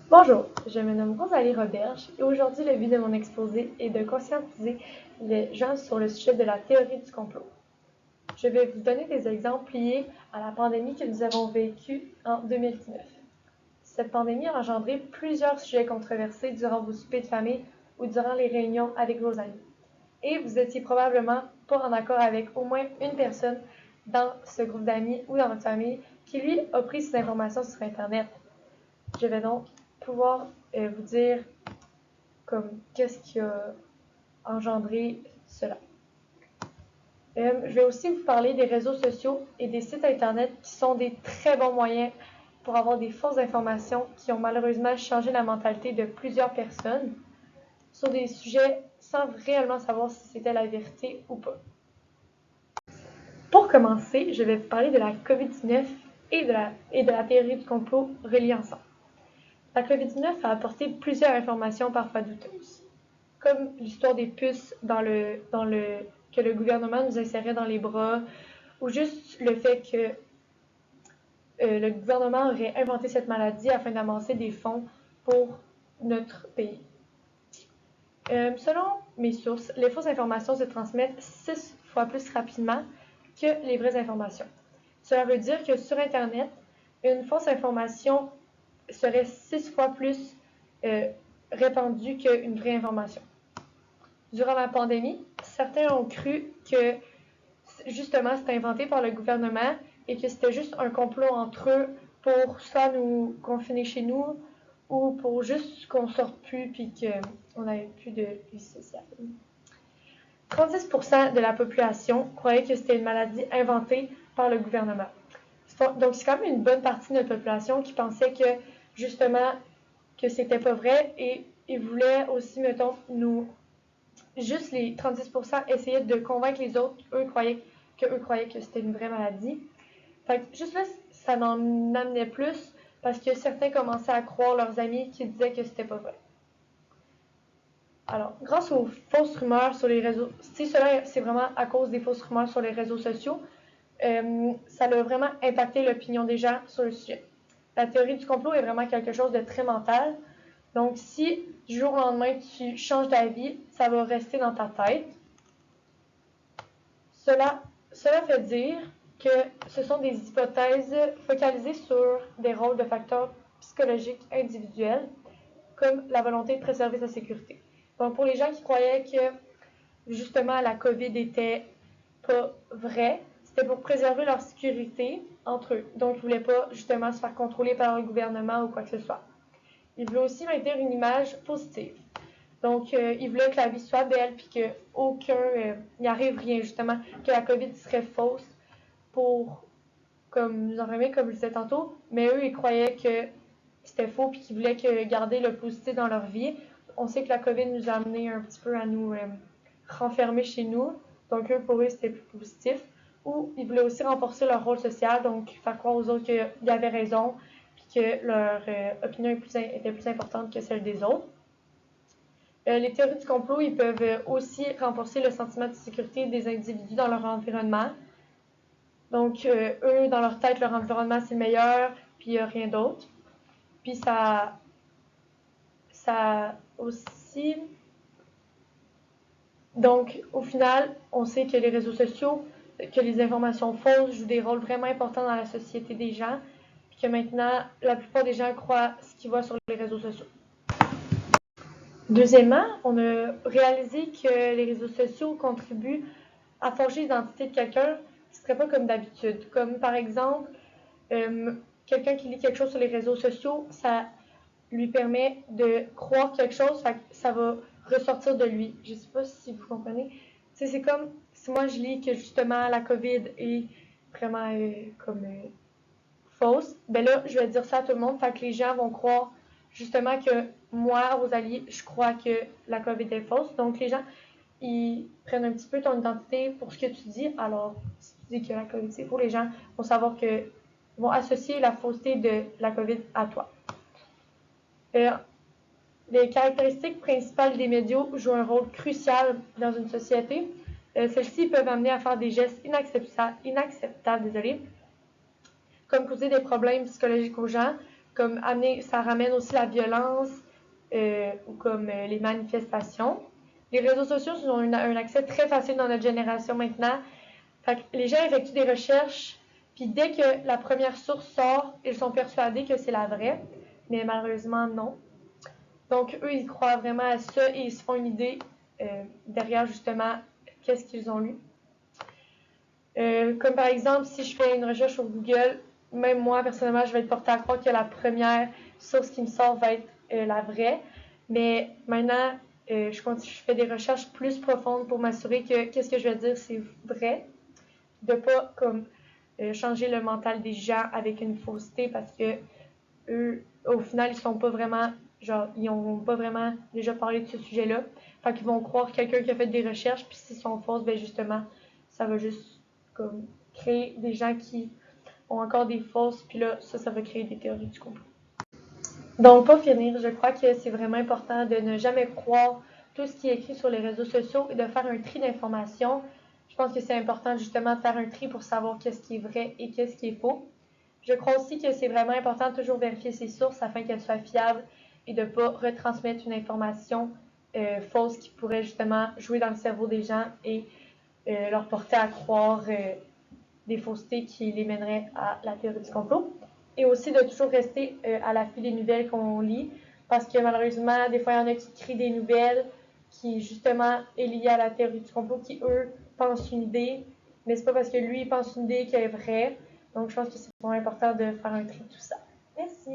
Bonjour, je me nomme Rosalie Roberge et aujourd'hui le but de mon exposé est de conscientiser les gens sur le sujet de la théorie du complot. Je vais vous donner des exemples liés à la pandémie que nous avons vécue en 2019. Cette pandémie a engendré plusieurs sujets controversés durant vos soupers de famille ou durant les réunions avec vos amis. Et vous étiez probablement pas en accord avec au moins une personne dans ce groupe d'amis ou dans votre famille qui, lui, a pris ces informations sur Internet. Je vais donc pouvoir vous dire qu'est-ce qui a engendré cela. Je vais aussi vous parler des réseaux sociaux et des sites Internet qui sont des très bons moyens pour avoir des fausses informations qui ont malheureusement changé la mentalité de plusieurs personnes sur des sujets sans réellement savoir si c'était la vérité ou pas. Pour commencer, je vais vous parler de la COVID-19 et de la théorie du complot reliées ensemble. La COVID-19 a apporté plusieurs informations parfois douteuses, comme l'histoire des puces que le gouvernement nous insérait dans les bras, ou juste le fait que le gouvernement aurait inventé cette maladie afin d'amasser des fonds pour notre pays. Selon mes sources, les fausses informations se transmettent 6 fois plus rapidement que les vraies informations. Cela veut dire que sur Internet, une fausse information serait 6 fois plus répandue qu'une vraie information. Durant la pandémie, certains ont cru que justement c'était inventé par le gouvernement et que c'était juste un complot entre eux pour soit nous confiner chez nous ou pour juste qu'on sorte plus puis qu'on n'avait plus de vie sociale. 36% de la population croyait que c'était une maladie inventée par le gouvernement. Donc c'est quand même une bonne partie de notre population qui pensait que justement que c'était pas vrai et ils voulaient aussi, mettons, juste les 36% essayaient de convaincre les autres, eux croyaient que c'était une vraie maladie. Fait que juste là, ça en amenait plus parce que certains commençaient à croire leurs amis qui disaient que c'était pas vrai. Alors, grâce aux fausses rumeurs sur les réseaux, si cela c'est vraiment à cause des fausses rumeurs sur les réseaux sociaux, ça a vraiment impacté l'opinion des gens sur le sujet. La théorie du complot est vraiment quelque chose de très mental. Donc, si du jour au lendemain tu changes d'avis, ça va rester dans ta tête. Cela fait dire que ce sont des hypothèses focalisées sur des rôles de facteurs psychologiques individuels, comme la volonté de préserver sa sécurité. Donc, pour les gens qui croyaient que justement la COVID était pas vraie, c'était pour préserver leur sécurité entre eux. Donc, ils ne voulaient pas justement se faire contrôler par un gouvernement ou quoi que ce soit. Ils voulaient aussi maintenir une image positive. Donc, ils voulaient que la vie soit belle puis qu'aucun n'y arrive rien, justement, que la COVID serait fausse pour comme nous enfermer, comme je disais tantôt, mais eux, ils croyaient que c'était faux puis qu'ils voulaient garder le positif dans leur vie. On sait que la COVID nous a amené un petit peu à nous renfermer chez nous, donc eux, pour eux, c'était plus positif. Ou ils voulaient aussi renforcer leur rôle social, donc faire croire aux autres qu'ils avaient raison puis que leur opinion était plus importante que celle des autres. Les théories du complot, ils peuvent aussi renforcer le sentiment de sécurité des individus dans leur environnement. Donc, eux, dans leur tête, leur environnement, c'est le meilleur, puis il n'y a rien d'autre. Puis ça aussi... Donc, au final, on sait que les réseaux sociaux, que les informations fausses jouent des rôles vraiment importants dans la société des gens, puis que maintenant, la plupart des gens croient ce qu'ils voient sur les réseaux sociaux. Deuxièmement, on a réalisé que les réseaux sociaux contribuent à forger l'identité de quelqu'un qui ne serait pas comme d'habitude. Comme par exemple, quelqu'un qui lit quelque chose sur les réseaux sociaux, ça lui permet de croire quelque chose, ça va ressortir de lui. Je ne sais pas si vous comprenez. C'est comme si moi je lis que justement la COVID est vraiment fausse, ben là, je vais dire ça à tout le monde, fait que les gens vont croire justement que moi, Rosalie, je crois que la COVID est fausse. Donc, les gens, ils prennent un petit peu ton identité pour ce que tu dis. Alors, si tu dis que la COVID c'est faux, les gens vont savoir que vont associer la fausseté de la COVID à toi. Les caractéristiques principales des médias jouent un rôle crucial dans une société. Celles-ci peuvent amener à faire des gestes inacceptables, comme causer des problèmes psychologiques aux gens, comme ça ramène aussi la violence ou comme les manifestations. Les réseaux sociaux ont un accès très facile dans notre génération maintenant. Fait que les gens effectuent des recherches, puis dès que la première source sort, ils sont persuadés que c'est la vraie, mais malheureusement non. Donc eux, ils croient vraiment à ça et ils se font une idée derrière justement qu'est-ce qu'ils ont lu. Comme par exemple, si je fais une recherche sur Google, même moi, personnellement, je vais être portée à croire que la première source qui me sort va être la vraie. Mais maintenant, je fais des recherches plus profondes pour m'assurer que qu'est-ce que je vais dire, c'est vrai. De pas comme changer le mental des gens avec une fausseté parce que eux, au final, ils sont pas vraiment, genre, ils ont pas vraiment déjà parlé de ce sujet-là. Fait qu'ils vont croire quelqu'un qui a fait des recherches, puis s'ils sont fausses, ben justement, ça va juste comme créer des gens qui ont encore des fausses, puis là, ça va créer des théories du complot. Donc, pour finir, je crois que c'est vraiment important de ne jamais croire tout ce qui est écrit sur les réseaux sociaux et de faire un tri d'informations. Je pense que c'est important justement de faire un tri pour savoir qu'est-ce qui est vrai et qu'est-ce qui est faux. Je crois aussi que c'est vraiment important de toujours vérifier ses sources afin qu'elles soient fiables et de ne pas retransmettre une information fausse qui pourrait justement jouer dans le cerveau des gens et leur porter à croire des faussetés qui les mèneraient à la théorie du complot. Et aussi de toujours rester à l'affût des nouvelles qu'on lit, parce que malheureusement, des fois, il y en a qui créent des nouvelles qui, justement, est liée à la théorie du complot, qui, eux, pensent une idée, mais c'est pas parce que lui, il pense une idée qu'elle est vraie. Donc, je pense que c'est vraiment important de faire un tri de tout ça. Merci!